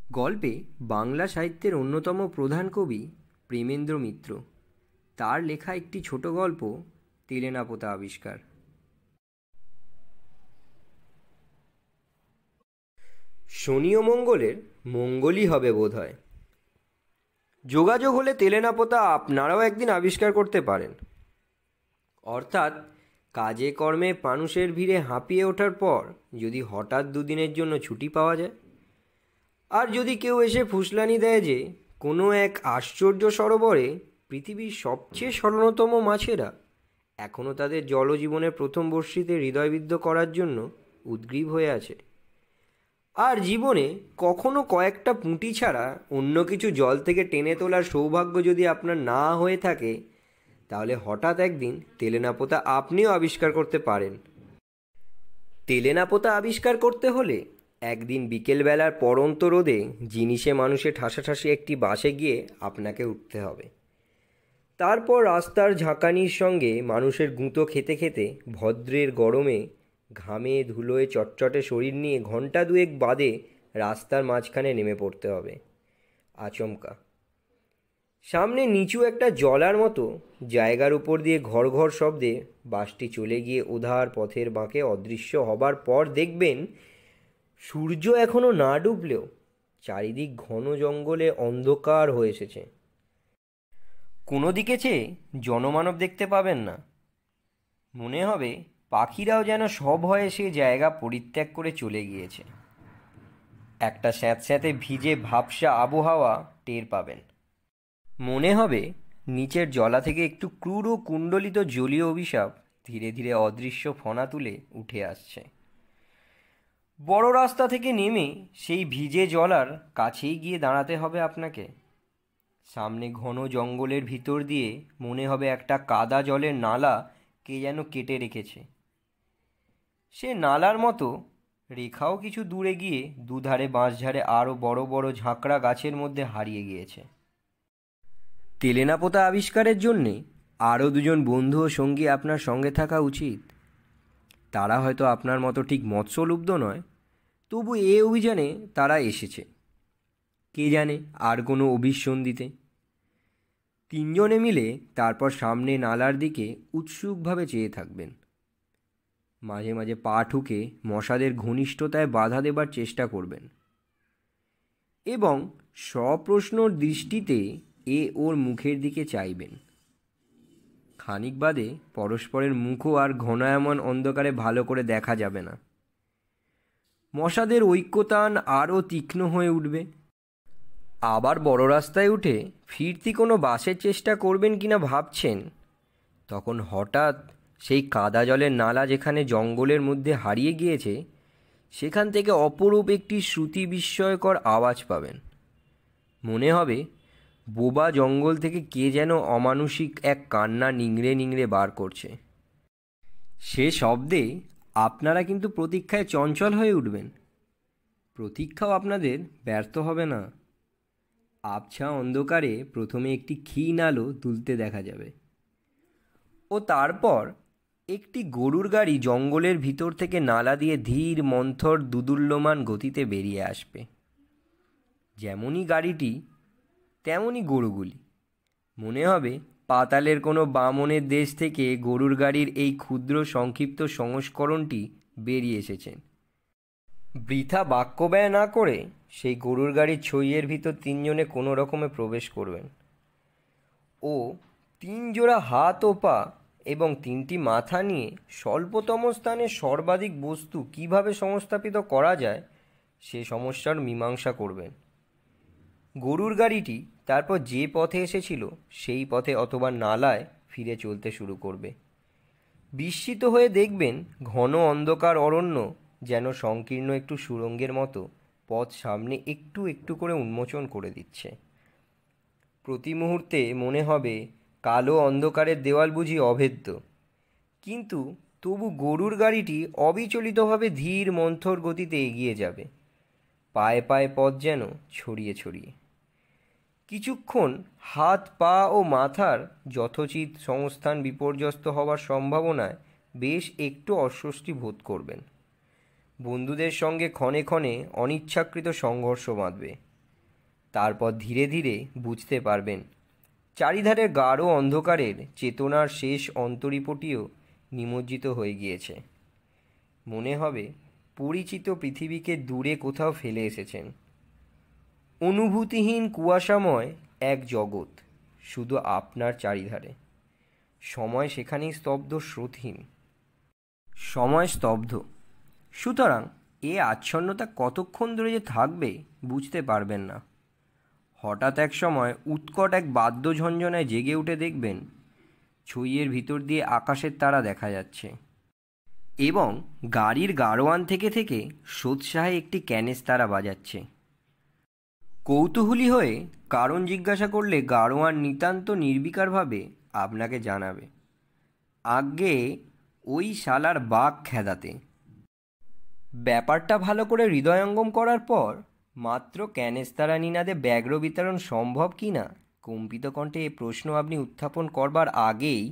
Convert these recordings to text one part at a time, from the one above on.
গল্পে বাংলা সাহিত্যের অন্যতম প্রধান কবি প্রেমেন্দ্র মিত্র। তার লেখা একটি ছোট গল্প তেলেনাপোতা আবিষ্কার। শনি ও মঙ্গলের মঙ্গলই হবে বোধ হয়। যোগাযোগ হলে তেলেনাপোতা আপনারাও একদিন আবিষ্কার করতে পারেন। অর্থাৎ কাজে কর্মে মানুষের ভিড়ে হাঁপিয়ে ওঠার পর যদি হঠাৎ দুদিনের জন্য ছুটি পাওয়া যায়, আর যদি কেউ এসে ফুসলানি দেয় যে কোনো এক আশ্চর্য সরোবরে পৃথিবীর সবচেয়ে স্মরণতম মাছেরা এখনও তাদের জলজীবনের প্রথম বর্ষিতে হৃদয়বিদ্ধ করার জন্য উদ্গ্রীব হয়ে আছে, আর জীবনে কখনো কয়েকটা পুঁটি ছাড়া অন্য কিছু জল থেকে টেনে তোলার সৌভাগ্য যদি আপনার না হয়ে থাকে, তাহলে হঠাৎ একদিন তেলেনাপোতা আপনিও আবিষ্কার করতে পারেন। তেলেনাপোতা আবিষ্কার করতে হলে একদিন বিকেলবেলার পড়ন্ত রোদে জিনিসে মানুষে ঠাসাঠাসি একটি বাসে গিয়ে আপনাকে উঠতে হবে। তারপর রাস্তার ঝাঁকানির সঙ্গে মানুষের গুঁতো খেতে খেতে ভদ্রের গরমে ঘামে ধুলোয় চটচটে শরীর নিয়ে ঘন্টা দুয়েক বাদে রাস্তার মাঝখানে নেমে পড়তে হবে আচমকা। সামনে নিচু একটা জলার মতো জায়গার উপর দিয়ে ঘর ঘর শব্দে বাসটি চলে গিয়ে উধার পথের বাঁকে অদৃশ্য হবার পর দেখবেন সূর্য এখনও না ডুবলেও চারিদিক ঘন জঙ্গলে অন্ধকার হয়ে এসেছে। কোনো দিকে চেয়ে জনমানব দেখতে পাবেন না। মনে হবে পাখিরাও যেন সভয়ে সে জায়গা পরিত্যাগ করে চলে গিয়েছে। একটা স্যাঁতস্যাঁতে ভিজে ভাবসা আবহাওয়া টের পাবেন। মনে হবে নিচের জলা থেকে একটু ক্রূর ও কুণ্ডলিত জলীয় অভিশাপ ধীরে ধীরে অদৃশ্য ফণা তুলে উঠে আসছে। বড় রাস্তা থেকে নেমে সেই ভিজে জলার কাছেই গিয়ে দাঁড়াতে হবে আপনাকে। সামনে ঘন জঙ্গলের ভিতর দিয়ে মনে হবে একটা কাদা জলের নালা কে যেন কেটে রেখেছে। সে নালার মতো রেখাও কিছু দূরে গিয়ে দুধারে বাঁশঝাড়ে আরও বড় বড় ঝাঁকড়া গাছের মধ্যে হারিয়ে গিয়েছে। তেলেনাপোতা আবিষ্কারের জন্যে আরও দুজন বন্ধু ও সঙ্গী আপনার সঙ্গে থাকা উচিত। তারা হয়তো আপনার মতো ঠিক মৎস্যলুব্ধ নয়, তবু এ অভিযানে তারা এসেছে কে জানে আর কোনো অভিসন্ধিতে। তিনজনে মিলে তারপর সামনে নালার দিকে উৎসুকভাবে চেয়ে থাকবেন। মাঝে মাঝে পা ঠুকে মশাদের ঘনিষ্ঠতায় বাধা দেবার চেষ্টা করবেন এবং সপ্রশ্নর দৃষ্টিতে ওর মুখের দিকে চাইবেন। খানিক বাদে পরস্পরের মুখও আর ঘনায়মান অন্ধকারে ভালো করে দেখা যাবে না। মশাদের ঐক্যতান আরও তীক্ষ্ণ হয়ে উঠবে। আবার বড় রাস্তায় উঠে ফিরতি কোনো বাসের চেষ্টা করবেন কিনা ভাবছেন, তখন হঠাৎ সেই কাদা জলের নালা যেখানে জঙ্গলের মধ্যে হারিয়ে গিয়েছে সেখান থেকে অপরূপ একটি শ্রুতি বিস্ময়কর আওয়াজ পাবেন। মনে হবে বোবা জঙ্গল থেকে কে যেন অমানুষিক এক কান্না নিংড়ে নিংড়ে বার করছে। সে শব্দে আপনারা কিন্তু প্রতীক্ষায় চঞ্চল হয়ে উঠবেন। প্রতীক্ষাও আপনাদের ব্যর্থ হবে না। আবছা অন্ধকারে প্রথমে একটি ক্ষীণ আলো তুলতে দেখা যাবে ও তারপর একটি গরুর গাড়ি জঙ্গলের ভিতর থেকে নালা দিয়ে ধীর মন্থর দুদুল্যমান গতিতে বেরিয়ে আসবে। যেমনই গাড়িটি তেমনই গরুগুলি। মনে হবে পাতালের কোনো বামনের দেশ থেকে গরুর গাড়ির এই ক্ষুদ্র সংক্ষিপ্ত সংস্করণটি বেরিয়ে এসেছেন। বৃথা বাক্য ব্যয় না করে সেই গরুর গাড়ির ছইয়ের ভিতর তিনজনে কোনো রকমে প্রবেশ করবেন ও তিন জোড়া হাত ও পা এবং তিনটি মাথা নিয়ে স্বল্পতম স্থানে সর্বাধিক বস্তু কিভাবে সংস্থাপিত করা যায় সে সমস্যার মীমাংসা করবেন। গরুর গাড়িটি তারপর যে পথে এসেছিল সেই পথে অথবা নালায় ফিরে চলতে শুরু করবে। বিস্মিত হয়ে দেখবেন ঘন অন্ধকার অরণ্য যেন সংকীর্ণ একটু সুড়ঙ্গের মতো পথ সামনে একটু একটু করে উন্মোচন করে দিচ্ছে। প্রতি মুহূর্তে মনে হবে কালো অন্ধকারের দেওয়াল বুঝি অভেদ্য, কিন্তু তবু গরুর গাড়িটি অবিচলিতভাবে ধীর মন্থর গতিতে এগিয়ে যাবে, পায়ে পায়ে পথ যেন ছড়িয়ে ছড়িয়ে। কিছুক্ষণ হাত পা ও মাথার যথোচিত সংস্থান বিপর্যস্ত হওয়ার সম্ভাবনায় বেশ একটু অস্বস্তি বোধ করবেন। বন্ধুদের সঙ্গে ক্ষণে ক্ষণে অনিচ্ছাকৃত সংঘর্ষ বাঁধবে। তারপর ধীরে ধীরে বুঝতে পারবেন চারিধারের গাঢ় অন্ধকারের চেতনার শেষ অন্তরীপটিও নিমজ্জিত হয়ে গিয়েছে। মনে হবে পরিচিত পৃথিবীকে দূরে কোথাও ফেলে এসেছেন। অনুভূতিহীন কুয়াশাময় এক জগৎ শুধু আপনার চারিধারে। সময় সেখানেই স্তব্ধ, স্রোতহীন। সময় স্তব্ধ। সুতরাং এ আচ্ছন্নতা কতক্ষণ ধরে যে থাকবে বুঝতে পারবেন না। হঠাৎ এক সময় উৎকট এক বাদ্যঝঞ্ঝনায় জেগে উঠে দেখবেন ছইয়ের ভিতর দিয়ে আকাশের তারা দেখা যাচ্ছে এবং গাড়ির গাড়োয়ান থেকে থেকে সোৎসাহে একটি ক্যানেস তারা বাজাচ্ছে। কৌতূহলী হয়ে কারণ জিজ্ঞাসা করলে গাড়োয়ান নিতান্ত নির্বিকারভাবে আপনাকে জানাবে, আজ্ঞে ওই শালার বাঘ খেদাতে। ব্যাপারটা ভালো করে হৃদয়ঙ্গম করার পর মাত্র ক্যানেস্তারা নিনাদে ব্যাঘ্র বিতরণ সম্ভব কি না কম্পিত কণ্ঠে এ প্রশ্ন আপনি উত্থাপন করবার আগেই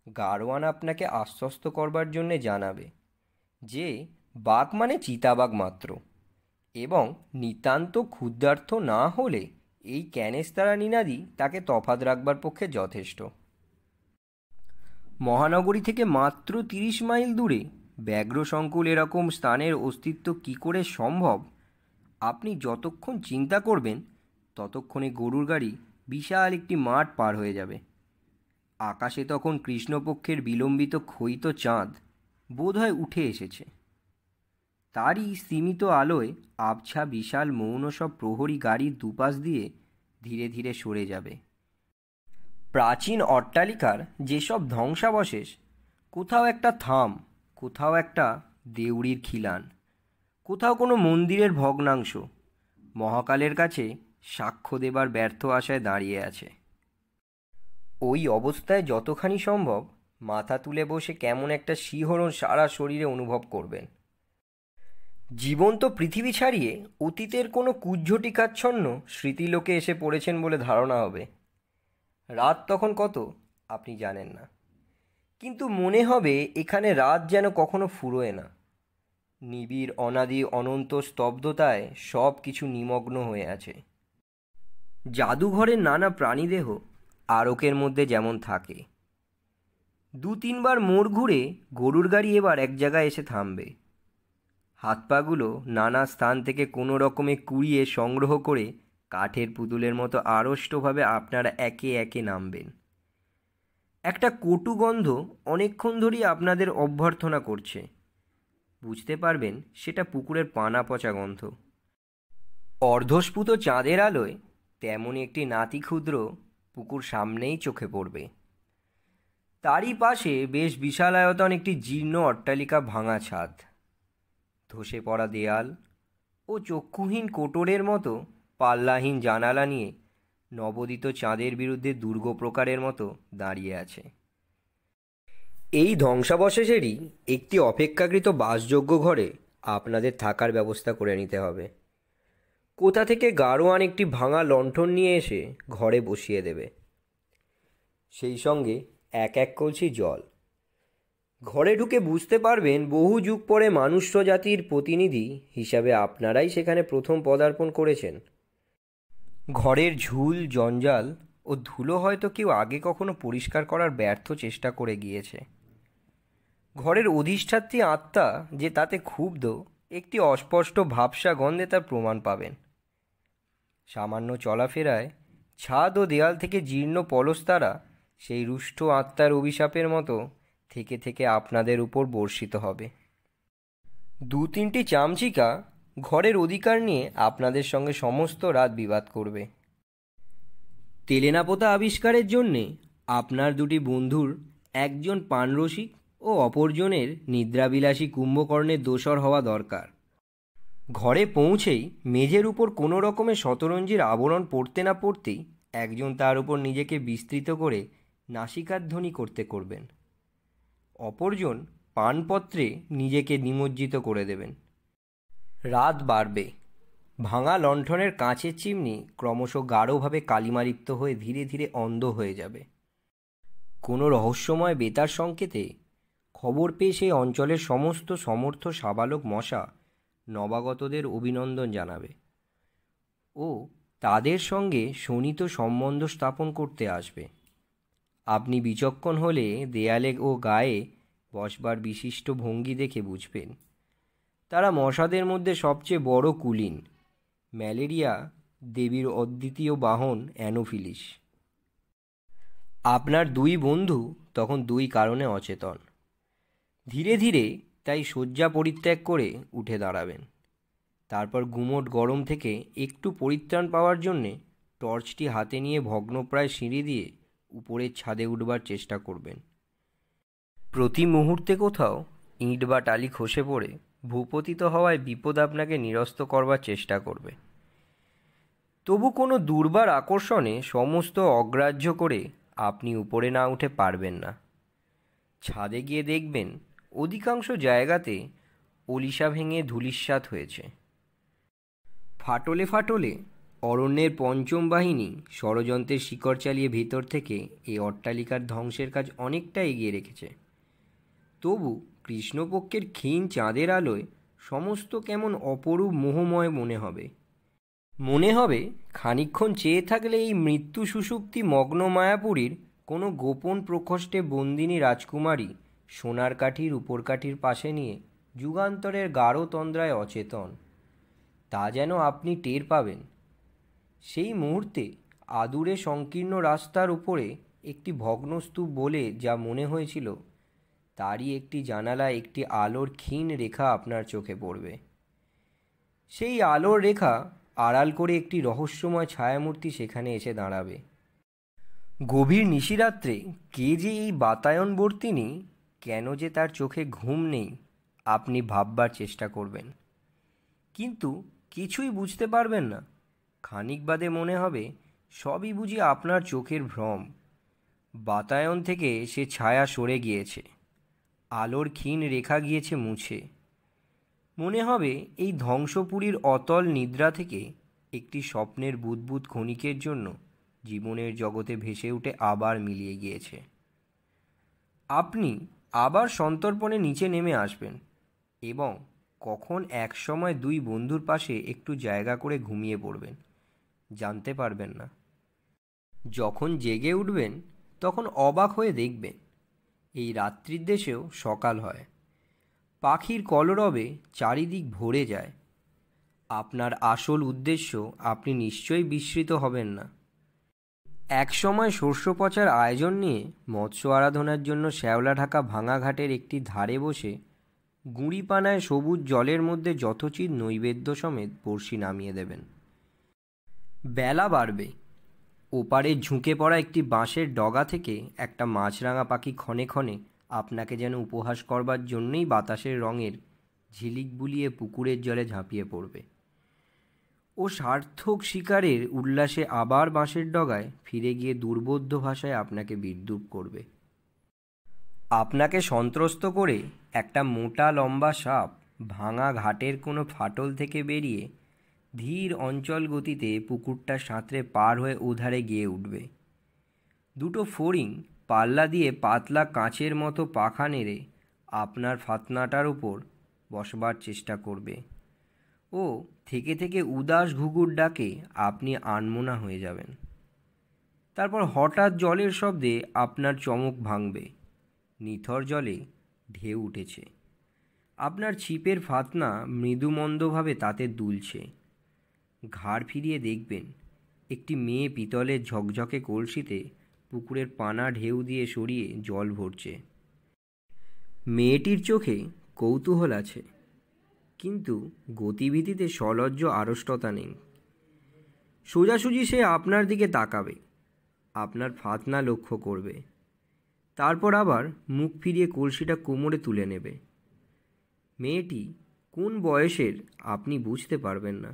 গাড়োয়ান আপনাকে আশ্বস্ত করবার জন্যে জানাবে যে বাঘ মানে চিতাবাঘ মাত্র, এবং নিতান্ত ক্ষুদ্রার্থ না হলে এই ক্যানেস্তারা নিনাদই তাকে তফাৎ রাখবার পক্ষে যথেষ্ট। মহানগরী থেকে মাত্র 30 মাইল দূরে ব্যাঘ্রসংকুল এরকম স্থানের অস্তিত্ব কী করে সম্ভব আপনি যতক্ষণ চিন্তা করবেন ততক্ষণে গরুর গাড়ি বিশাল একটি মাঠ পার হয়ে যাবে। আকাশে তখন কৃষ্ণপক্ষের বিলম্বিত ক্ষয়িত চাঁদ বোধহয় উঠে এসেছে। তারই সীমিত আলোয় আবছা বিশাল মৌন সব প্রহরী গাড়ির দুপাশ দিয়ে ধীরে ধীরে সরে যাবে। প্রাচীন অট্টালিকার যেসব ধ্বংসাবশেষ, কোথাও একটা থাম, কোথাও একটা দেউড়ির খিলান, কোথাও কোনো মন্দিরের ভগ্নাংশ মহাকালের কাছে সাক্ষ্য দেবার ব্যর্থ আশায় দাঁড়িয়ে আছে। ওই অবস্থায় যতখানি সম্ভব মাথা তুলে বসে কেমন একটা শিহরণ সারা শরীরে অনুভব করবেন। জীবন্ত পৃথিবী ছাড়িয়ে অতীতের কোনো কুজ্ঝটিকাচ্ছন্ন স্মৃতিলোকে এসে পড়েছেন বলে ধারণা হবে। রাত তখন কত আপনি জানেন না, কিন্তু মনে হবে এখানে রাত যেন কখনো ফুরোয় না। নিবিড় অনাদি অনন্ত স্তব্ধতায় সব কিছু নিমগ্ন হয়ে আছে। জাদুঘরের নানা প্রাণীদেহ আরকের মধ্যে যেমন থাকে। 2-3 বার মোড় ঘুরে গরুর গাড়ি এবার এক জায়গায় এসে থামবে। হাত পাগুলো নানা স্থান থেকে কোনো রকমে কুড়িয়ে সংগ্রহ করে কাঠের পুতুলের মতো আড়ষ্টভাবে আপনারা একে একে নামবেন। একটা কটু গন্ধ অনেকক্ষণ ধরেই আপনাদের অভ্যর্থনা করছে। বুঝতে পারবেন সেটা পুকুরের পানা পচা গন্ধ। অর্ধস্ফুত চাঁদের আলোয় তেমনই একটি নাতি ক্ষুদ্র পুকুর সামনেই চোখে পড়বে। তারই পাশে বেশ বিশালায়তন একটি জীর্ণ অট্টালিকা, ভাঙা ছাদ, ধসে পড়া দেয়াল ও চক্ষুহীন কোটরের মতো পাল্লাহীন জানালা নিয়ে নবোদিত চাঁদের বিরুদ্ধে দুর্গ প্রকারের মতো দাঁড়িয়ে আছে। এই ধ্বংসাবশেষেরই একটি অপেক্ষাকৃত বাসযোগ্য ঘরে আপনাদের থাকার ব্যবস্থা করে নিতে হবে। কোথা থেকে গাড়োয়ান একটি ভাঙা লণ্ঠন নিয়ে এসে ঘরে বসিয়ে দেবে, সেই সঙ্গে এক কলসি জল। ঘরে ঢুকে বুঝতে পারবেন বহু যুগ পরে মানুষ্য জাতির প্রতিনিধি হিসাবে আপনারাই সেখানে প্রথম পদার্পণ করেছেন। ঘরের ঝুল জঞ্জাল ও ধুলো হয়তো কেউ আগে কখনো পরিষ্কার করার ব্যর্থ চেষ্টা করে গিয়েছে। ঘরের অধিষ্ঠাত্রী আত্মা যে তাতে ক্ষুব্ধ, একটি অস্পষ্ট ভাবসা গন্ধে তার প্রমাণ পাবেন। সামান্য চলাফেরায় ছাদ ও দেয়াল থেকে জীর্ণ পলস্তারা সেই রুষ্ট আত্মার অভিশাপের মতো থেকে থেকে আপনাদের উপর বর্ষিত হবে। 2-3টি চামচিকা ঘরের অধিকার নিয়ে আপনাদের সঙ্গে সমস্ত রাত বিবাদ করবে। তেলেনাপোতা আবিষ্কারের জন্যে আপনার 2টি বন্ধুর একজন পানরসিক ও অপরজনের নিদ্রাবিলাসী কুম্ভকর্ণের দোসর হওয়া দরকার। ঘরে পৌঁছেই মেঝের উপর কোনো রকমের শতরঞ্জির আবরণ পড়তে না পড়তেই একজন তার উপর নিজেকে বিস্তৃত করে নাসিকাধ্বনি করতে করবেন, অপরজন পানপত্রে নিজেকে নিমজ্জিত করে দেবেন। রাত বাড়বে। ভাঙা লণ্ঠনের কাঁচের চিমনি ক্রমশ গাঢ়ভাবে কালিমালিপ্ত হয়ে ধীরে ধীরে অন্ধ হয়ে যাবে। কোনো রহস্যময় বেতার সংকেতে খবর পেয়ে সেই অঞ্চলের সমস্ত সমর্থ সাবালক মশা নবাগতদের অভিনন্দন জানাবে ও তাদের সঙ্গে শোণিত সম্বন্ধ স্থাপন করতে আসবে। আপনি বিচক্ষণ হলে দেয়ালে ও গায়ে বসবার বিশিষ্ট ভঙ্গি দেখে বুঝবেন তারা মশাদের মধ্যে সবচেয়ে বড় কুলীন। ম্যালেরিয়া দেবীর অদ্বিতীয় বাহন অ্যানোফিলিস। আপনার দুই বন্ধু তখন দুই কারণে অচেতন। ধীরে ধীরে তাই শয্যা পরিত্যাগ করে উঠে দাঁড়াবেন। তারপর গুমোট গরম থেকে একটু পরিত্রাণ পাওয়ার জন্যে টর্চটি হাতে নিয়ে ভগ্নপ্রায় সিঁড়ি দিয়ে উপরের ছাদে উঠবার চেষ্টা করবেন। প্রতি মুহূর্তে কোথাও ইঁট বা টালি খসে পড়ে ভূপতিত হওয়ায় বিপদ আপনাকে নিরস্ত করবার চেষ্টা করবে। তবু কোনো দুর্বার আকর্ষণে সমস্ত অগ্রাহ্য করে আপনি উপরে না উঠে পারবেন না। ছাদে গিয়ে দেখবেন অধিকাংশ জায়গাতে অলিশা ভেঙে ধূলিসাৎ হয়েছে। ফাটলে ফাটলে অরণ্যের পঞ্চম বাহিনী ষড়যন্ত্রের শিকড় চালিয়ে ভেতর থেকে এই অট্টালিকার ধ্বংসের কাজ অনেকটা এগিয়ে রেখেছে। তবু কৃষ্ণপক্ষের ক্ষীণ চাঁদের আলোয় সমস্ত কেমন অপরূপ মোহময় মনে হবে খানিকক্ষণ চেয়ে থাকলে এই মৃত্যু সুষুপ্তি মগ্ন মায়াপুরীর কোনো গোপন প্রকোষ্ঠে বন্দিনী রাজকুমারী সোনার কাঠির উপর কাঠির পাশে নিয়ে যুগান্তরের গাঢ় তন্দ্রায় অচেতন, তা যেন আপনি টের পাবেন। সেই মুহূর্তে আদুরে সংকীর্ণ রাস্তার উপরে একটি ভগ্নস্তূপ বলে যা মনে হয়েছিল, তারই একটি জানালায় একটি আলোর ক্ষীণ রেখা আপনার চোখে পড়বে। সেই আলোর রেখা আড়াল করে একটি রহস্যময় ছায়ামূর্তি সেখানে এসে দাঁড়াবে। গভীর নিশিরাত্রে কে যে এই বাতায়নবর্তিনী, কেন যে তার চোখে ঘুম নেই, আপনি ভাববার চেষ্টা করবেন, কিন্তু কিছুই বুঝতে পারবেন না। খানিক বাদে মনে হবে সবই বুঝি আপনার চোখের ভ্রম। বাতায়ন থেকে সে ছায়া সরে গিয়েছে, আলোর ক্ষীণ রেখা গিয়েছে মুছে। মনে হবে এই ধ্বংসপুরীর অতল নিদ্রা থেকে একটি স্বপ্নের বুদবুদ ক্ষণিকের জন্য জীবনের জগতে ভেসে উঠে আবার মিলিয়ে গিয়েছে। আপনি আবার সন্তর্পণে নিচে নেমে আসবেন এবং কখন একসময় দুই বন্ধুর পাশে একটু জায়গা করে ঘুমিয়ে পড়বেন জানতে পারবেন না। যখন জেগে উঠবেন তখন অবাক হয়ে দেখবেন এই রাত্রির দেশেও সকাল হয়। পাখির কলরবে চারিদিক ভরে যায়। আপনার আসল উদ্দেশ্য আপনি নিশ্চয়ই বিস্মৃত হবেন না। একসময় শস্য পচার আয়োজন নিয়ে মৎস্য আরাধনার জন্য শ্যাওলা ঢাকা ভাঙা ঘাটের একটি ধারে বসে গুঁড়িপানায় সবুজ জলের মধ্যে যথোচিত নৈবেদ্য সমেত বড়শি নামিয়ে দেবেন। বেলা বাড়বে। ওপারে ঝুঁকে পড়া একটি বাঁশের ডগা থেকে একটা মাছরাঙা পাখি ক্ষণে ক্ষণে আপনাকে যেন উপহাস করবার জন্যেই বাতাসের রঙের ঝিলিক বুলিয়ে পুকুরের জলে ঝাঁপিয়ে পড়বে ও সার্থক শিকারের উল্লাসে আবার বাঁশের ডগায় ফিরে গিয়ে দুর্বোধ্য ভাষায় আপনাকে বিদ্রূপ করবে। আপনাকে সন্ত্রস্ত করে একটা মোটা লম্বা সাপ ভাঙা ঘাটের কোনো ফাটল থেকে বেরিয়ে ধীর অঞ্চল গতিতে পুকুরটা সাঁতরে পার হয়ে ওধারে গিয়ে উঠবে। দুটো ফড়িং পাল্লা দিয়ে পাতলা কাঁচের মতো পাখা নেড়ে আপনার ফাতনাটার উপর বসবার চেষ্টা করবে ও থেকে থেকে উদাস ঘুঘুর ডাকে আপনি আনমনা হয়ে যাবেন। তারপর হঠাৎ জলের শব্দে আপনার চমক ভাঙবে। নিথর জলে ঢেউ উঠেছে। আপনার ছিপের ফাতনা মৃদুমন্দভাবে তাতে দুলছে। ঘাড় ফিরিয়ে দেখবেন একটি মেয়ে পিতলের ঝকঝকে কলসিতে পুকুরের পানা ঢেউ দিয়ে সরিয়ে জল ভরছে। মেয়েটির চোখে কৌতূহল আছে, কিন্তু গতিবিধিতে সলজ্জ আড়ষ্টতা নেই। সোজাসুজি সে আপনার দিকে তাকাবে, আপনার ফাতনা লক্ষ্য করবে, তারপর আবার মুখ ফিরিয়ে কলসিটা কোমরে তুলে নেবে। মেয়েটি কোন বয়সের আপনি বুঝতে পারবেন না।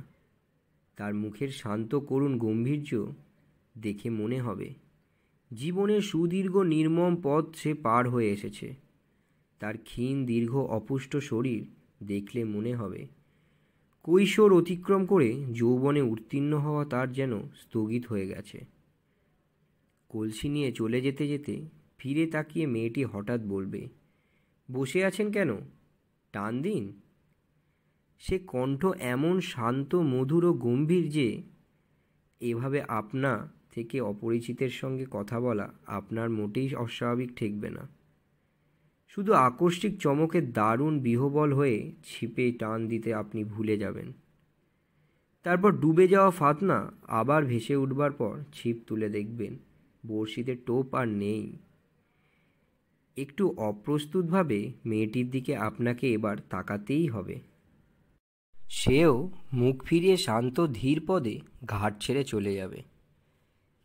তার মুখের শান্ত করুণ গম্ভীর্য দেখে মনে হবে জীবনের সুদীর্ঘ নির্মম পথ সে পার হয়ে এসেছে। তার ক্ষীণ দীর্ঘ অপুষ্ট শরীর দেখলে মনে হবে কৈশোর অতিক্রম করে যৌবনে উত্তীর্ণ হওয়া তার যেন স্থগিত হয়ে গেছে। কলসি নিয়ে চলে যেতে যেতে ফিরে তাকিয়ে মেয়েটি হঠাৎ বলবে, বসে আছেন কেন, টান দিন। সে কণ্ঠ এমন শান্ত মধুর ও গম্ভীর যে এভাবে আপনা থেকে অপরিচিতের সঙ্গে কথা বলা আপনার মোটেই অস্বাভাবিক ঠেকবে না। শুধু আকস্মিক চমকের দারুণ বিহ্বল হয়ে ছিপে টান দিতে আপনি ভুলে যাবেন। তারপর ডুবে যাওয়া ফাতনা আবার ভেসে উঠবার পর ছিপ তুলে দেখবেন বড়শিতে টোপ আর নেই। একটু অপ্রস্তুতভাবে মেয়েটির দিকে আপনাকে এবার তাকাতেই হবে। সেও মুখ ফিরিয়ে শান্ত ধীর পদে ঘাট ছেড়ে চলে যাবে,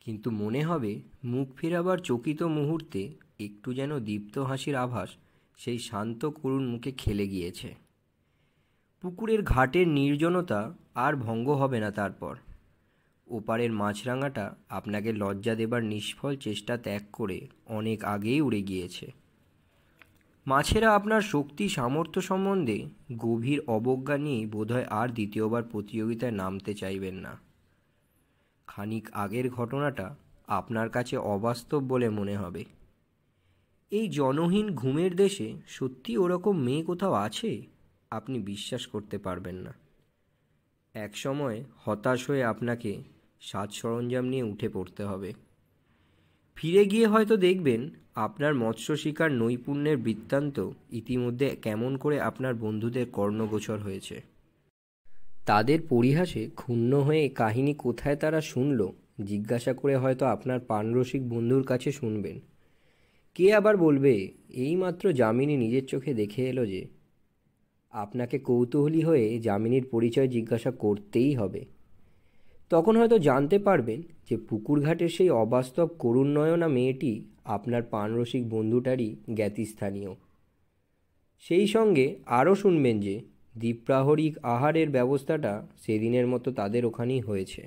কিন্তু মনে হবে মুখ ফেরাবার চকিত মুহূর্তে একটু যেন দীপ্ত হাসির আভাস সেই শান্ত করুণ মুখে খেলে গিয়েছে। পুকুরের ঘাটের নির্জনতা আর ভঙ্গ হবে না তারপর। ওপারের মাছরাঙাটা আপনাকে লজ্জা দেবার নিষ্ফল চেষ্টা ত্যাগ করে অনেক আগেই উড়ে গিয়েছে। মাছেরা আপনার শক্তি সামর্থ্য সম্বন্ধে গভীর অবজ্ঞা নিয়ে বোধহয় আর দ্বিতীয়বার প্রতিযোগিতায় নামতে চাইবেন না। খানিক আগের ঘটনাটা আপনার কাছে অবাস্তব বলে মনে হবে। এই জনহীন ঘুমের দেশে সত্যি ওরকম মেয়ে কোথাও আছে? আপনি বিশ্বাস করতে পারবেন না। এক সময় হতাশ হয়ে আপনাকে সাজ সরঞ্জাম নিয়ে উঠে পড়তে হবে। ফিরে গিয়ে হয়তো দেখবেন আপনার মৎস্য শিকার নৈপুণ্যের বৃত্তান্ত ইতিমধ্যে কেমন করে আপনার বন্ধুদের কর্ণগোচর হয়েছে। তাদের পরিহাসে ক্ষুণ্ণ হয়ে কাহিনী কোথায় তারা শুনল জিজ্ঞাসা করে হয়তো আপনার প্রাণরসিক বন্ধুর কাছে শুনবেন। কে আবার বলবে এইমাত্র যামিনী নিজের চোখে দেখে এলো যে। আপনাকে কৌতূহলী হয়ে যামিনীর পরিচয় জিজ্ঞাসা করতেই হবে। তখন হয়তো জানতে পারবেন যে পুকুরঘাটের সেই অবাস্তব করুণনয়না মেয়েটি আপনার প্রাণরসিক বন্ধুটারই জ্ঞাতিস্থানীয়। সেই সঙ্গে আরও শুনবেন যে দ্বীপ্রাহরিক আহারের ব্যবস্থাটা সেদিনের মতো তাদের ওখানেই হয়েছে।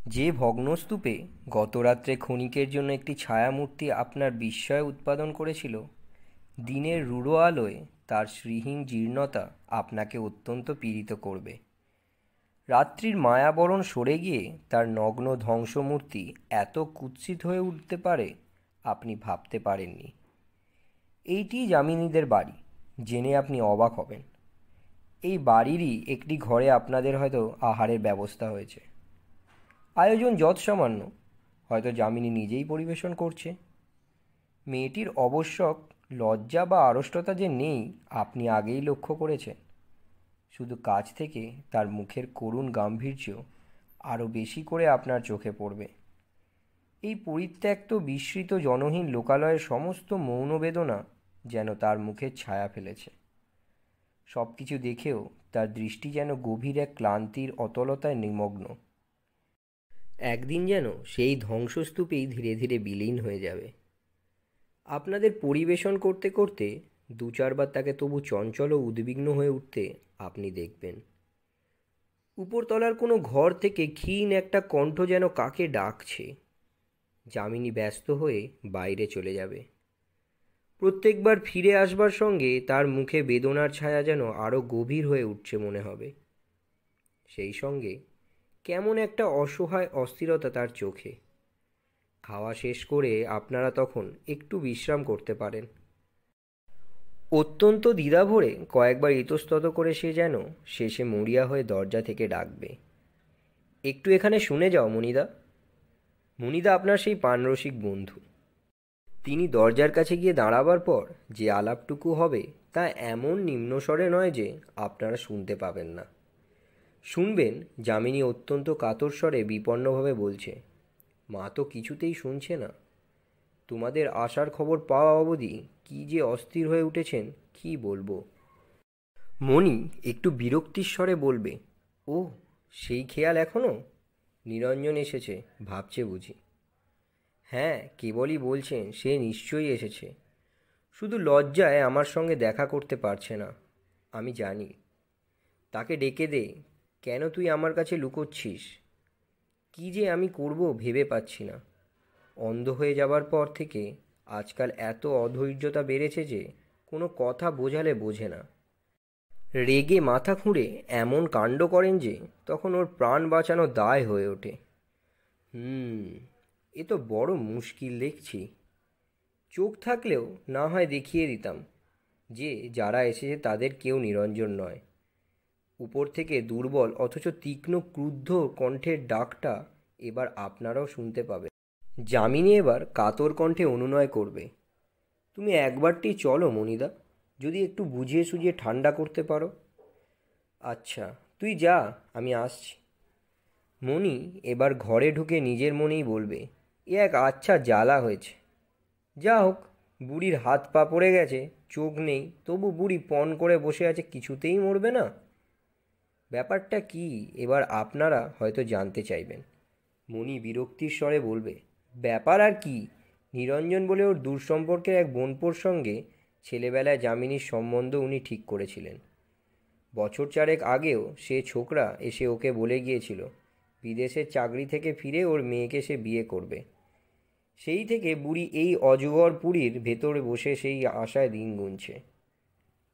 যে ভগ্নস্তূপে গতরাত্রে ক্ষণিকের জন্য একটি ছায়ামূর্তি আপনার বিস্ময় উৎপাদন করেছিল, দিনের রূঢ় আলোয় তার শ্রীহীন জীর্ণতা আপনাকে অত্যন্ত পীড়িত করবে। রাত্রির মায়াবরণ সরে গিয়ে তার নগ্ন ধ্বংসমূর্তি এত কুৎসিত হয়ে উঠতে পারে আপনি ভাবতে পারেননি। এইটি যামিনীদের বাড়ি জেনে আপনি অবাক হবেন। এই বাড়িরই একটি ঘরে আপনাদের হয়তো আহারের ব্যবস্থা হয়েছে। আয়োজন যৎসামান্য, হয়তো যামিনী নিজেই পরিবেশন করছে। মেয়েটির অবশ্যক লজ্জা বা আড়ষ্টতা যে নেই আপনি আগেই লক্ষ্য করেছেন। শুধু কাছ থেকে তার মুখের করুণ গাম্ভীর্য আরও বেশি করে আপনার চোখে পড়বে। এই পরিত্যক্ত বিস্মৃত জনহীন লোকালয়ের সমস্ত মৌন বেদনা যেন তার মুখের ছায়া ফেলেছে। সব কিছু দেখেও তার দৃষ্টি যেন গভীর এক ক্লান্তির অতলতায় নিমগ্ন। একদিন যেন সেই ধ্বংসস্তূপেই ধীরে ধীরে বিলীন হয়ে যাবে। আপনাদের পরিবেশন করতে করতে দু চারবার তাকে তবু চঞ্চল ও উদ্বিগ্ন হয়ে উঠতে আপনি দেখবেন। উপরতলার কোনো ঘর থেকে ক্ষীণ একটা কণ্ঠ যেন কাকে ডাকছে। যামিনী ব্যস্ত হয়ে বাইরে চলে যাবে। প্রত্যেকবার ফিরে আসবার সঙ্গে তার মুখে বেদনার ছায়া যেন আরও গভীর হয়ে উঠছে মনে হবে। সেই সঙ্গে কেমন একটা অসহায় অস্থিরতা তার চোখে। খাওয়া শেষ করে আপনারা তখন একটু বিশ্রাম করতে পারেন। অত্যন্ত দ্বিধাভরে কয়েকবার ইতস্তত করে সে যেন শেষে মরিয়া হয়ে দরজা থেকে ডাকবে, একটু এখানে শুনে যাও মণিদা। মণিদা আপনার সেই প্রাণরসিক বন্ধু। তিনি দরজার কাছে গিয়ে দাঁড়াবার পর যে আলাপটুকু হবে তা এমন নিম্নস্বরে নয় যে আপনারা শুনতে পাবেন না। শুনবেন যামিনী অত্যন্ত কাতর স্বরে বিপন্নভাবে বলছে, মা তো কিছুতেই শুনছে না। তোমাদের আসার খবর পাওয়া অবধি কী যে অস্থির হয়ে উঠেছেন কী বলবো। মণি একটু বিরক্তির স্বরে বলবে, ও সেই খেয়াল এখনও? নিরঞ্জন এসেছে ভাবছে বুঝি? হ্যাঁ, কেবলই বলছেন সে নিশ্চয়ই এসেছে, শুধু লজ্জায় আমার সঙ্গে দেখা করতে পারছে না। আমি জানি। তাকে ডেকে দে। কেন তুই আমার কাছে লুকোচ্ছিস? কী যে আমি করব ভেবে পাচ্ছি না। অন্ধ হয়ে যাবার পর থেকে আজকাল এত অধৈর্যতা বেড়েছে যে কোনো কথা বোঝালে বোঝে না। রেগে মাথা খুঁড়ে এমন কাণ্ড করেন যে তখন ওর প্রাণ বাঁচানো দায় হয়ে ওঠে। এ তো বড় মুশকিল দেখছি। চোখ থাকলেও না হয় দেখিয়ে দিতাম যে যারা এসেছে তাদের কেউ নিরঞ্জন নয়। উপর থেকে দুর্বল অথচ তীক্ষ্ণ ক্রুদ্ধ কণ্ঠের ডাকটা এবার আপনারাও শুনতে পাবে। যামিনী এবার কাতর কণ্ঠে অনুনয় করবে, তুমি একবারটি চলো মণিদা, যদি একটু বুঝিয়ে সুঝিয়ে ঠান্ডা করতে পারো। আচ্ছা তুই যা, আমি আসছি। মণি এবার ঘরে ঢুকে নিজের মনেই বলবে, এ এক আচ্ছা জ্বালা হয়েছে। যা হোক, বুড়ির হাত পা পড়ে গেছে, চোখ নেই, তবু বুড়ি পণ করে বসে আছে, কিছুতেই মরবে না। ব্যাপারটা কি এবার আপনারা হয়তো জানতে চাইবেন। মণি বিরক্তির স্বরে বলবে, ব্যাপার আর কি, নিরঞ্জন বলে ওর দূর সম্পর্কের এক বোনপোর সঙ্গে ছেলেবেলায় যামিনীর সম্বন্ধ উনি ঠিক করেছিলেন। বছর চারেক আগেও সে ছোকরা এসে ওকে বলে গিয়েছিল বিদেশের চাকরি থেকে ফিরে ওর মেয়েকে সে বিয়ে করবে। সেই থেকে বুড়ি এই অজগর পুরীর ভেতরে বসে সেই আশায় দিন গুনছে।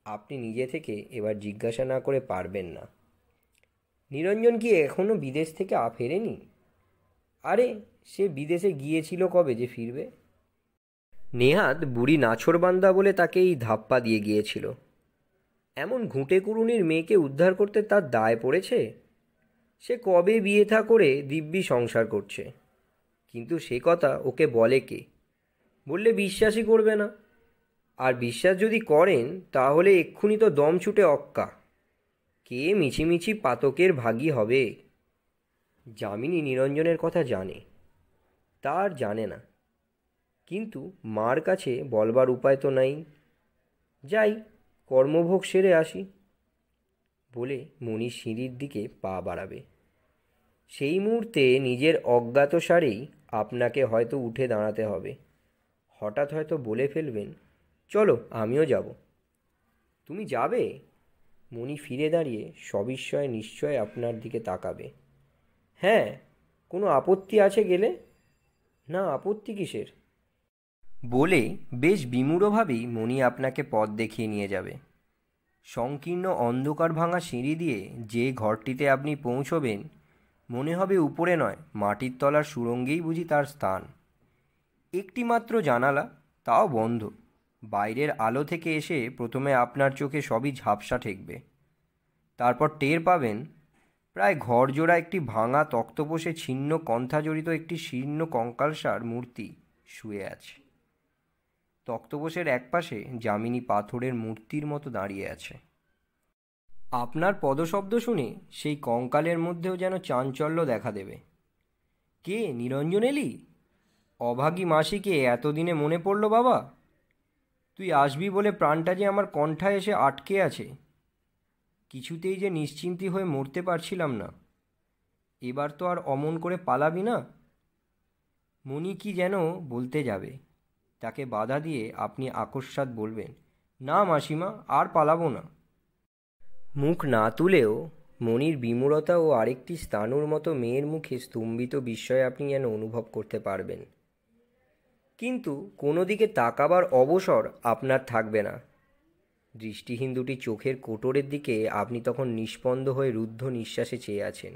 আপনি নিজে থেকে এবার জিজ্ঞাসা না করে পারবেন না, নিরঞ্জন কি এখনও বিদেশ থেকে ফেরেনি? আরে সে বিদেশে গিয়েছিল কবে যে ফিরবে? নেহাত বুড়ি নাছোড়বান্দা বলে তাকে এই ধাপ্পা দিয়ে গিয়েছিল। এমন ঘুঁটে কুড়ুনির মেয়েকে উদ্ধার করতে তার দায় পড়েছে। সে কবে বিয়ে থা করে দিব্যি সংসার করছে, কিন্তু সে কথা ওকে বলে কে? বললে বিশ্বাসই করবে না। আর বিশ্বাস যদি করেন তাহলে এক্ষুনি তো দম ছুটে অক্কা। কে মিছিমিছি পাতকের ভাগী হবে? যামিনী নিরঞ্জনের কথা জানে, তার জানে না, কিন্তু মার কাছে বলবার উপায় তো নাই। যাই, কর্মভোগ সেরে আসি বলে মণি সিঁড়ির দিকে পা বাড়াবে। সেই মুহূর্তে নিজের অজ্ঞাতসারেই আপনাকে হয়তো উঠে দাঁড়াতে হবে। হঠাৎ হয়তো বলে ফেলবেন, চলো আমিও যাব। তুমি যাবে? মণি ফিরে দাঁড়িয়ে সবিস্ময়ে নিশ্চয় আপনার দিকে তাকাবে। হ্যাঁ, কোনো আপত্তি আছে গেলে? না, আপত্তি কিসের? বলে বেশ বিমূঢ়ভাবেই মণি আপনাকে পথ দেখিয়ে নিয়ে যাবে। সংকীর্ণ অন্ধকার ভাঙা সিঁড়ি দিয়ে যে ঘরটিতে আপনি পৌঁছবেন, মনে হবে উপরে নয় মাটির তলার সুড়ঙ্গেই বুঝি তার স্থান। একটি মাত্র জানালা, তাও বন্ধ। বাইরের আলো থেকে এসে প্রথমে আপনার চোখে সবই ঝাপসা ঠেকবে, তারপর টের পাবেন প্রায় ঘরজোড়া একটি ভাঙা তক্তপোষে ছিন্ন কন্থাজড়িত একটি শীর্ণ কঙ্কালসার মূর্তি শুয়ে আছে। তক্তপোষের একপাশে যামিনী পাথরের মূর্তির মতো দাঁড়িয়ে আছে। আপনার পদশব্দ শুনে সেই কঙ্কালের মধ্যেও যেন চাঞ্চল্য দেখা দেবে। কে, নিরঞ্জন এলি? অভাগী মাসিকে এতদিনে মনে পড়ল বাবা? তুই আসবি বলে প্রাণটা যে আমার কণ্ঠায় এসে আটকে আছে। কিছুতেই যে নিশ্চিন্তি হয়ে মরতে পারছিলাম না। এবার তো আর অমন করে পালাবি না? মণি কি যেন বলতে যাবে, তাকে বাধা দিয়ে আপনি আকস্মাৎ বলবেন, না মাসিমা, আর পালাবো না। মুখ না তুলেও মণির বিমূঢ়তা ও আরেকটি স্থাণুর মতো মেয়ের মুখে স্তম্ভিত বিস্ময় আপনি যেন অনুভব করতে পারবেন। কিন্তু কোনো দিকে তাকাবার অবসর আপনার থাকবে না। দৃষ্টিহীন দুটি চোখের কোটরের দিকে আপনি তখন নিস্পন্দ হয়ে রুদ্ধ নিঃশ্বাসে চেয়ে আছেন।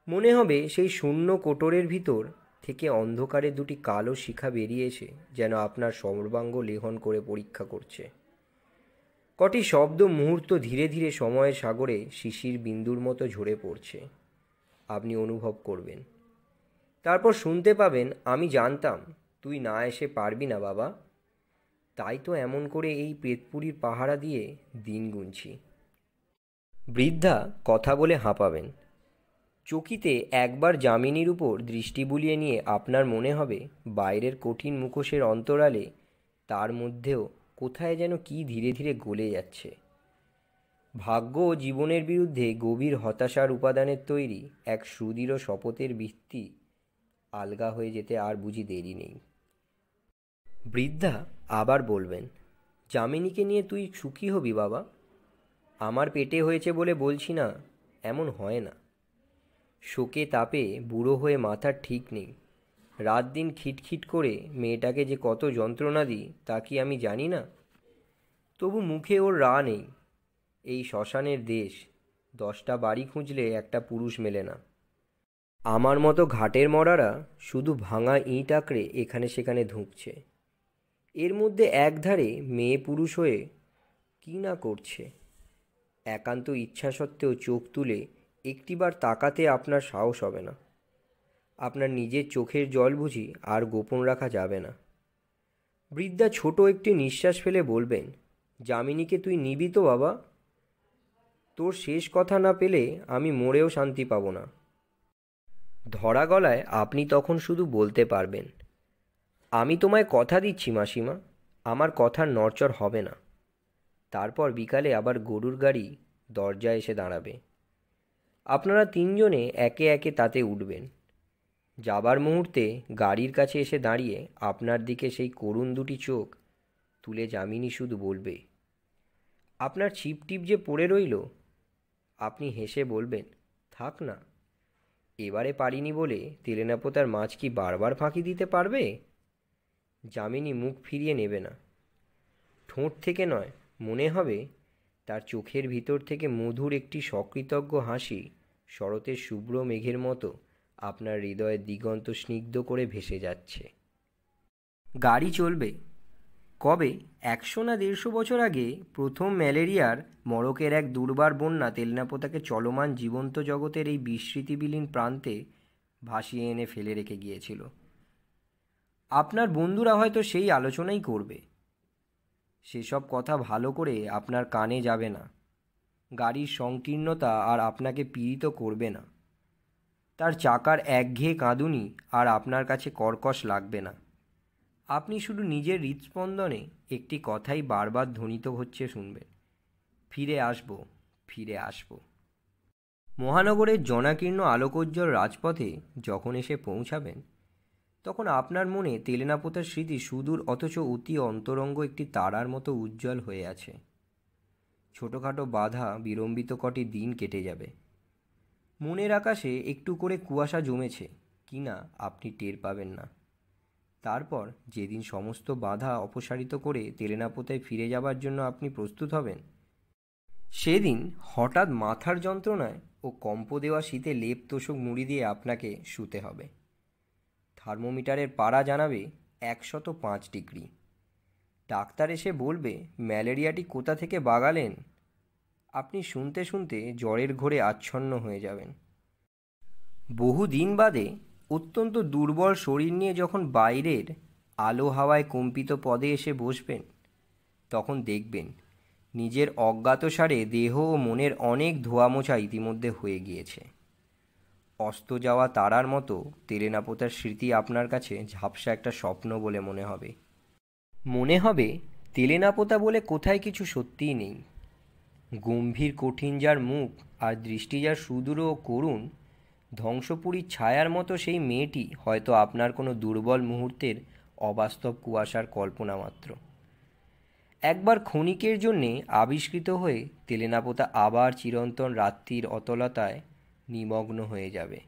মনে হবে সেই শূন্য কোটরের ভিতর থেকে অন্ধকারে দুটি কালো শিখা বেরিয়ে এসে যেন আপনার সর্বাঙ্গ লেহন করে পরীক্ষা করছে। কটি শব্দ মুহূর্ত ধীরে ধীরে সময়ের সাগরে শিশির বিন্দুর মতো ঝরে পড়ছে, আপনি অনুভব করবেন। তারপর শুনতে পাবেন, আমি জানতাম তুই না এসে পারবি না বাবা, তাই তো এমন করে এই প্রেতপুরীর পাহারা দিয়ে দিন গুনছি। বৃদ্ধা কথা বলে হাঁপাবেন। চকিতে একবার যামিনীর উপর দৃষ্টি বুলিয়ে নিয়ে আপনার মনে হবে বাইরের কঠিন মুখোশের অন্তরালে তার মধ্যেও কোথায় যেন কি ধীরে ধীরে গলে যাচ্ছে। ভাগ্য ও জীবনের বিরুদ্ধে গভীর হতাশার উপাদানের তৈরি এক সুদৃঢ় শপথের ভিত্তি আলগা হয়ে যেতে আর বুঝি দেরি নেই। বৃদ্ধা আবার বলবেন, যামিনীকে নিয়ে তুই সুখী হবি বাবা। আমার পেটে হয়েছে বলে বলছি না, এমন হয় না। শোকে তাপে বুড়ো হয়ে মাথার ঠিক নেই। রাত দিন খিটখিট করে মেয়েটাকে যে কত যন্ত্রণা দিই তা কি আমি জানি না? তবু মুখে ওর রা নেই। এই শ্মশানের দেশ, 10টা বাড়ি খুঁজলে একটা পুরুষ মেলে না। আমার মতো ঘাটের মরারা শুধু ভাঙা ইঁট আঁকড়ে এখানে সেখানে ধুঁকছে। এর মধ্যে একধারে মেয়ে পুরুষ হয়ে কী না করছে। একান্ত ইচ্ছা সত্ত্বেও চোখ তুলে একটিবার তাকাতে আপনার সাহস হবে না। আপনার নিজের চোখের জল বুঝি আর গোপন রাখা যাবে না। বৃদ্ধা ছোট একটি নিঃশ্বাস ফেলে বলবেন, যামিনীকে তুই নিবি তো বাবা? তোর শেষ কথা না পেলে আমি মরেও শান্তি পাব না। ধরা গলায় আপনি তখন শুধু বলতে পারবেন, আমি তোমায় কথা দিচ্ছি মাসিমা, আমার কথার নড়চড় হবে না। তারপর বিকালে আবার গরুর গাড়ি দরজায় এসে দাঁড়াবে। আপনারা তিনজনে একে একে তাতে উঠবেন। যাবার মুহূর্তে গাড়ির কাছে এসে দাঁড়িয়ে আপনার দিকে সেই করুণ দুটি চোখ তুলে যামিনী শুধু বলবে, আপনার ছিপটিপ যে পড়ে রইল। আপনি হেসে বলবেন, থাক না, এবারে পারিনি বলে তেলেনাপোতার মাছ কি বারবার ফাঁকি দিতে পারবে? যামিনী মুখ ফিরিয়ে নেবে না। ঠোঁট থেকে নয়, মনে হবে তার চোখের ভিতর থেকে মধুর একটি সকৃতজ্ঞ হাসি শরতের শুভ্র মেঘের মতো আপনার হৃদয়ে দিগন্ত স্নিগ্ধ করে ভেসে যাচ্ছে। গাড়ি চলবে। কবে 100 না 150 বছর আগে প্রথম ম্যালেরিয়ার মড়কের এক দুর্বার বন্যা তেলেনাপোতাকে চলমান জীবন্ত জগতের এই বিস্মৃতিবিলীন প্রান্তে ভাসিয়ে এনে ফেলে রেখে গিয়েছিল। আপনার বন্ধুরা হয়তো সেই আলোচনাই করবে। সেসব কথা ভালো করে আপনার কানে যাবে না। গাড়ির সংকীর্ণতা আর আপনাকে পীড়িত করবে না। তার চাকার একঘেয়ে কাঁদুনি আর আপনার কাছে কর্কশ লাগবে না। আপনি শুধু নিজের হৃৎস্পন্দনে একটি কথাই বারবার ধ্বনিত হচ্ছে শুনবেন, ফিরে আসব, ফিরে আসব। মহানগরের জনাকীর্ণ আলোকোজ্জ্বল রাজপথে যখন এসে পৌঁছাবেন, তখন আপনার মনে তেলেনাপোতার স্মৃতি সুদূর অথচ অতি অন্তরঙ্গ একটি তারার মতো উজ্জ্বল হয়ে আছে। ছোটোখাটো বাধা বিলম্বিত কটি দিন কেটে যাবে। মনের আকাশে একটু করে কুয়াশা জমেছে কিনা আপনি টের পাবেন না। তারপর যেদিন সমস্ত বাধা অপসারিত করে তেলেনাপোতায় ফিরে যাবার জন্য আপনি প্রস্তুত হবেন, সেদিন হঠাৎ মাথার যন্ত্রণায় ও কম্প দেওয়া শীতে লেপ তোষক মুড়ি দিয়ে আপনাকে শুতে হবে। থার্মোমিটারের পারা জানাবে 105 ডিগ্রি। ডাক্তার এসে বলবে, ম্যালেরিয়াটি কোথা থেকে বাগালেন। আপনি শুনতে শুনতে জ্বরের ঘোরে আচ্ছন্ন হয়ে যাবেন। বহু দিন বাদে অত্যন্ত দুর্বল শরীর নিয়ে যখন বাইরের আলো হাওয়ায় কম্পিত পদে এসে বসবেন, তখন দেখবেন নিজের অজ্ঞাতসারে দেহ ও মনের অনেক ধোয়ামোছা ইতিমধ্যে হয়ে গিয়েছে। অস্ত যাওয়া তারার মতো তেলেনাপোতার স্মৃতি আপনার কাছে ঝাপসা একটা স্বপ্ন বলে মনে হবে। মনে হবে তেলেনাপোতা বলে কোথায় কিছু সত্যিই নেই। গম্ভীর কঠিন যার মুখ আর দৃষ্টি যার সুদূর ও করুণ, ধ্বংসপুরীর ছায়ার মতো সেই মেয়েটি হয়তো আপনার কোনো দুর্বল মুহূর্তের অবাস্তব কুয়াশার কল্পনা মাত্র। একবার ক্ষণিকের জন্যে আবিষ্কৃত হয়ে তেলেনাপোতা আবার চিরন্তন রাত্রির অতলতায় নিমগ্ন হয়ে যাবে।